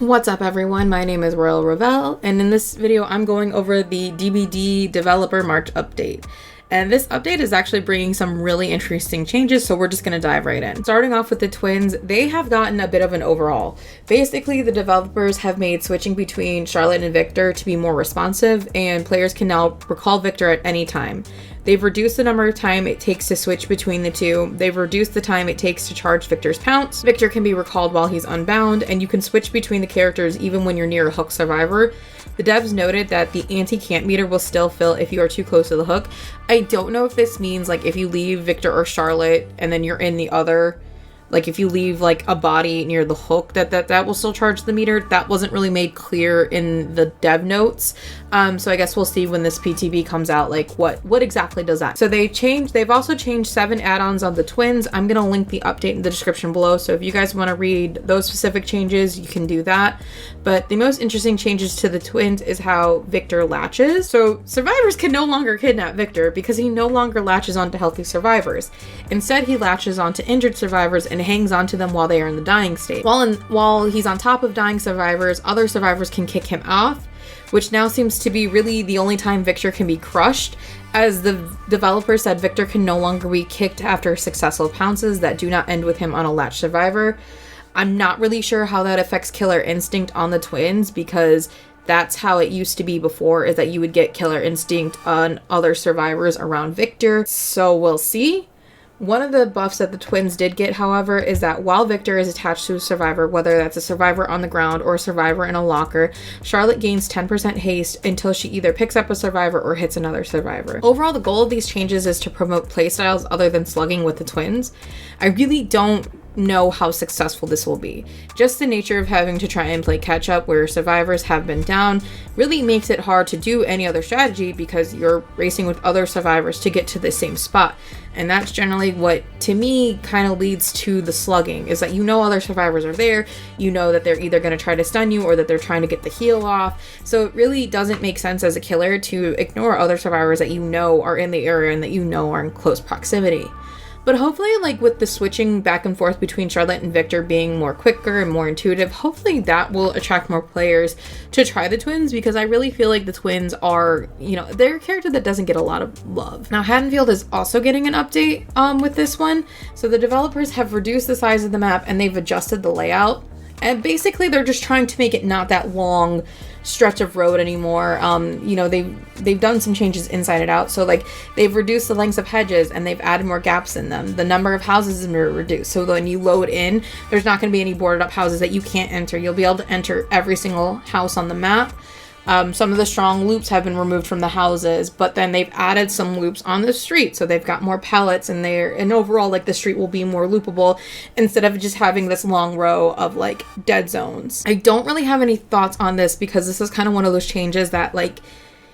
What's up everyone, my name is RoyaleRebelle, and in this video I'm going over the DbD Developer March update. And this update is actually bringing some really interesting changes, so we're just going to dive right in. Starting off with the twins, they have gotten a bit of an overhaul. Basically, the developers have made switching between Charlotte and Victor to be more responsive, and players can now recall Victor at any time. They've reduced the number of time it takes to switch between the two. They've reduced the time it takes to charge Victor's pounce. Victor can be recalled while he's unbound, and you can switch between the characters even when you're near a hook survivor. The devs noted that the anti-camp meter will still fill if you are too close to the hook. I don't know if this means like if you leave Victor or Charlotte and then you're in the other, like if you leave like a body near the hook, that will still charge the meter. That wasn't really made clear in the dev notes. So I guess we'll see when this PTB comes out, like what exactly does that. So they've also changed 7 add-ons on the twins. I'm gonna link the update in the description below, so if you guys want to read those specific changes, you can do that. But the most interesting changes to the twins is how Victor latches. So survivors can no longer kidnap Victor because he no longer latches onto healthy survivors. Instead, he latches onto injured survivors and hangs onto them while they are in the dying state. While he's on top of dying survivors, other survivors can kick him off, which now seems to be really the only time Victor can be crushed. As the developer said, Victor can no longer be kicked after successful pounces that do not end with him on a latch survivor. I'm not really sure how that affects killer instinct on the twins, because that's how it used to be before, is that you would get killer instinct on other survivors around Victor. So we'll see. One of the buffs that the twins did get, however, is that while Victor is attached to a survivor, whether that's a survivor on the ground or a survivor in a locker, Charlotte gains 10% haste until she either picks up a survivor or hits another survivor. Overall, the goal of these changes is to promote playstyles other than slugging with the twins. I really don't know how successful this will be. Just the nature of having to try and play catch up where survivors have been down really makes it hard to do any other strategy, because you're racing with other survivors to get to the same spot. And that's generally what, to me, kind of leads to the slugging, is that you know other survivors are there, you know that they're either going to try to stun you or that they're trying to get the heal off. So it really doesn't make sense as a killer to ignore other survivors that you know are in the area and that you know are in close proximity. But hopefully, like with the switching back and forth between Charlotte and Victor being more quicker and more intuitive, hopefully that will attract more players to try the twins, because I really feel like the twins are, they're a character that doesn't get a lot of love. Now, Haddonfield is also getting an update with this one. So the developers have reduced the size of the map and they've adjusted the layout. And basically they're just trying to make it not that long stretch of road anymore. They've done some changes inside and out. So like they've reduced the lengths of hedges and they've added more gaps in them. The number of houses is reduced. So when you load in, there's not going to be any boarded up houses that you can't enter. You'll be able to enter every single house on the map. Some of the strong loops have been removed from the houses, but then they've added some loops on the street. So they've got more pallets in there, and overall, like, the street will be more loopable instead of just having this long row of like dead zones. I don't really have any thoughts on this, because this is kind of one of those changes that, like,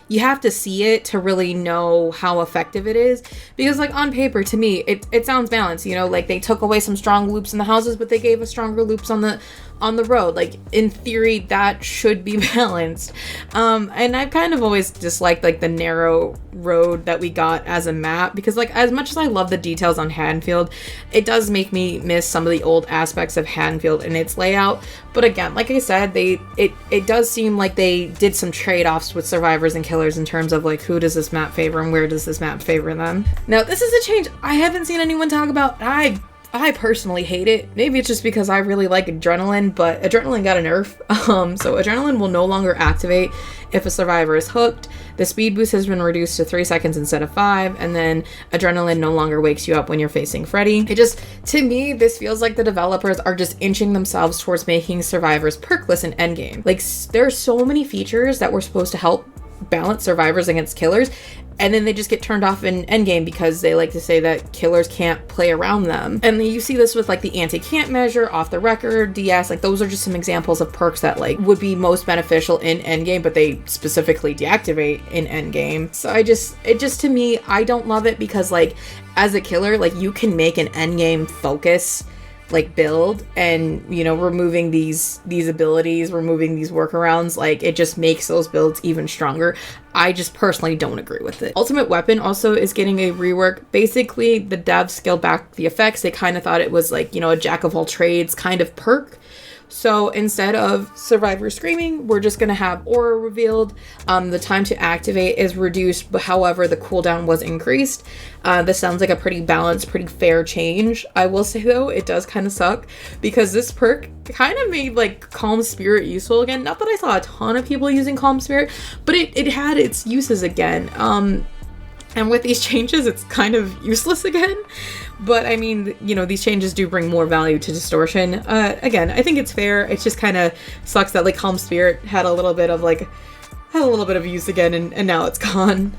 you have to see it to really know how effective it is, because like on paper, to me, it sounds balanced. Like they took away some strong loops in the houses, but they gave us stronger loops on the road. Like in theory, that should be balanced. And I've kind of always disliked like the narrow road that we got as a map, because like as much as I love the details on Haddonfield, it does make me miss some of the old aspects of Haddonfield and its layout. But again, like I said, it does seem like they did some trade-offs with survivors and killers in terms of like who does this map favor and where does this map favor them. Now, this is a change I haven't seen anyone talk about. I personally hate it. Maybe it's just because I really like adrenaline, but adrenaline got a nerf. So adrenaline will no longer activate if a survivor is hooked. The speed boost has been reduced to 3 seconds instead of 5, and then adrenaline no longer wakes you up when you're facing Freddy. To me, this feels like the developers are just inching themselves towards making survivors perkless in endgame. Like, there are so many features that were supposed to help balance survivors against killers, and then they just get turned off in endgame because they like to say that killers can't play around them. And you see this with like the anti-camp measure, off the record, DS, like those are just some examples of perks that like would be most beneficial in endgame, but they specifically deactivate in endgame. So it just to me, I don't love it, because like as a killer, like you can make an endgame focus like build, and removing these abilities, removing these workarounds, like it just makes those builds even stronger. I just personally don't agree with it. Ultimate Weapon also is getting a rework. Basically, the devs scaled back the effects. They kind of thought it was like, a jack of all trades kind of perk, So instead of survivor screaming, we're just going to have aura revealed. The time to activate is reduced, but however, the cooldown was increased. This sounds like a pretty balanced, pretty fair change. I will say though, it does kind of suck because this perk kind of made like Calm Spirit useful again. Not that I saw a ton of people using Calm Spirit, but it had its uses again. And with these changes, it's kind of useless again. But I mean, you know, these changes do bring more value to Distortion. Again, I think it's fair. It just kind of sucks that like Calm Spirit had a little bit of use again, and now it's gone.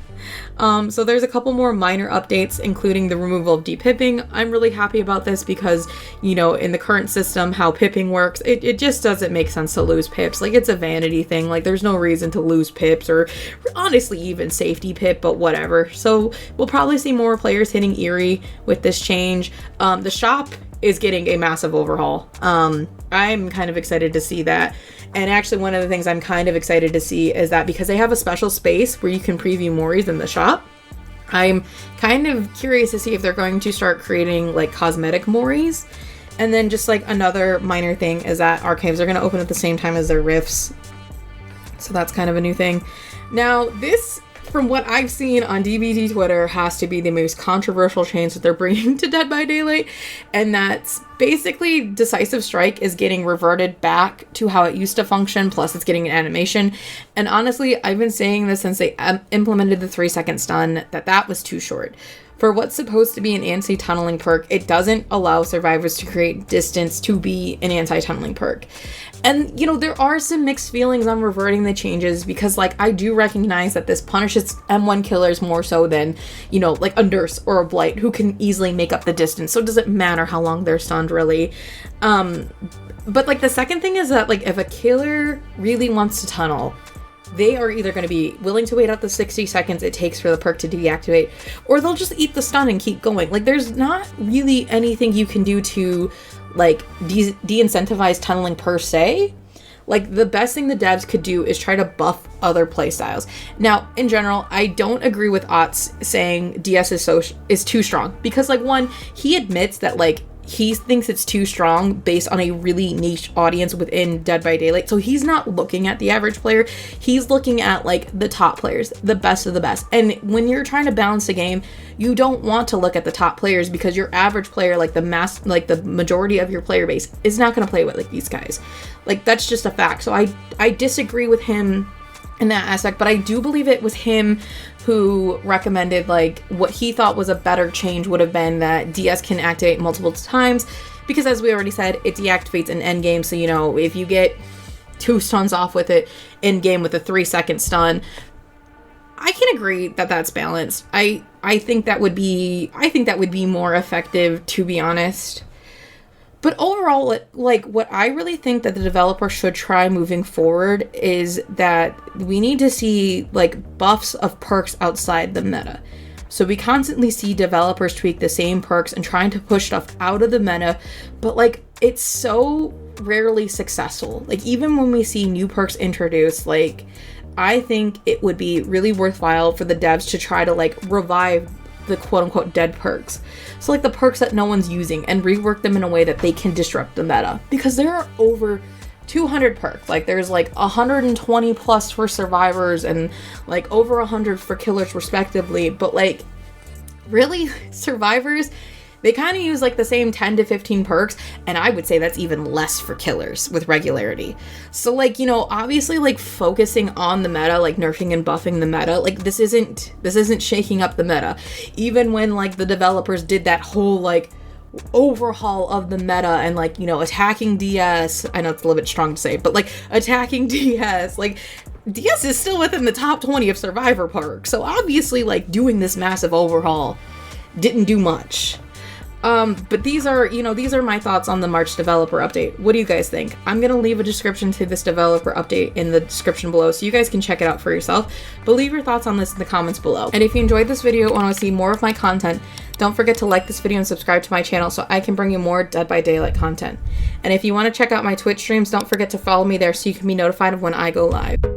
So there's a couple more minor updates, including the removal of depipping. I'm really happy about this because, you know, in the current system, how pipping works, it just doesn't make sense to lose pips. Like, it's a vanity thing. Like, there's no reason to lose pips or honestly even safety pip, but whatever. So we'll probably see more players hitting Eerie with this change. The shop is getting a massive overhaul. I'm kind of excited to see that. And actually, one of the things I'm kind of excited to see is that because they have a special space where you can preview Moris in the shop, I'm kind of curious to see if they're going to start creating like cosmetic Moris. And then just like another minor thing is that archives are going to open at the same time as their rifts. So that's kind of a new thing. Now, this, from what I've seen on DbD Twitter, has to be the most controversial change that they're bringing to Dead by Daylight, and that's basically Decisive Strike is getting reverted back to how it used to function, plus it's getting an animation. And honestly, I've been saying this since they implemented the 3-second stun, that was too short. For what's supposed to be an anti-tunneling perk, it doesn't allow survivors to create distance to be an anti-tunneling perk. And, you know, there are some mixed feelings on reverting the changes because, like, I do recognize that this punishes M1 killers more so than, you know, like a Nurse or a Blight who can easily make up the distance. So it doesn't matter how long they're stunned, really. But, like, the second thing is that, like, if a killer really wants to tunnel, they are either going to be willing to wait out the 60 seconds it takes for the perk to deactivate, or they'll just eat the stun and keep going. Like, there's not really anything you can do to, like, de-incentivize tunneling per se. Like, the best thing the devs could do is try to buff other playstyles. Now, in general, I don't agree with Otts saying DS is too strong, because, like, one, he admits that, like, he thinks it's too strong based on a really niche audience within Dead by Daylight. So he's not looking at the average player. He's looking at like the top players, the best of the best. And when you're trying to balance the game, you don't want to look at the top players because your average player, like the majority of your player base, is not going to play with like these guys. Like, that's just a fact. So I disagree with him in that aspect, but I do believe it was him who recommended, like, what he thought was a better change would have been that DS can activate multiple times, because as we already said, it deactivates in endgame. So, you know, if you get 2 stuns off with it in game with a 3-second stun, I can agree that that's balanced. I think that would be more effective, to be honest. But overall, like, what I really think that the developer should try moving forward is that we need to see, like, buffs of perks outside the meta. So we constantly see developers tweak the same perks and trying to push stuff out of the meta, but, like, it's so rarely successful. Like, even when we see new perks introduced, like, I think it would be really worthwhile for the devs to try to, like, revive the quote-unquote dead perks. So, like, the perks that no one's using, and rework them in a way that they can disrupt the meta. Because there are over 200 perks. Like, there's like 120 plus for survivors and like over 100 for killers respectively. But, like, really, survivors, they kind of use like the same 10 to 15 perks, and I would say that's even less for killers with regularity. So, like, you know, obviously, like, focusing on the meta, like nerfing and buffing the meta, like, this isn't shaking up the meta. Even when, like, the developers did that whole, like, overhaul of the meta and, like, you know, attacking DS, I know it's a little bit strong to say, but, like, attacking DS, like, DS is still within the top 20 of survivor perks. So obviously, like, doing this massive overhaul didn't do much. But these are my thoughts on the March Developer Update. What do you guys think? I'm going to leave a description to this developer update in the description below so you guys can check it out for yourself. But leave your thoughts on this in the comments below. And if you enjoyed this video and want to see more of my content, don't forget to like this video and subscribe to my channel so I can bring you more Dead by Daylight content. And if you want to check out my Twitch streams, don't forget to follow me there so you can be notified of when I go live.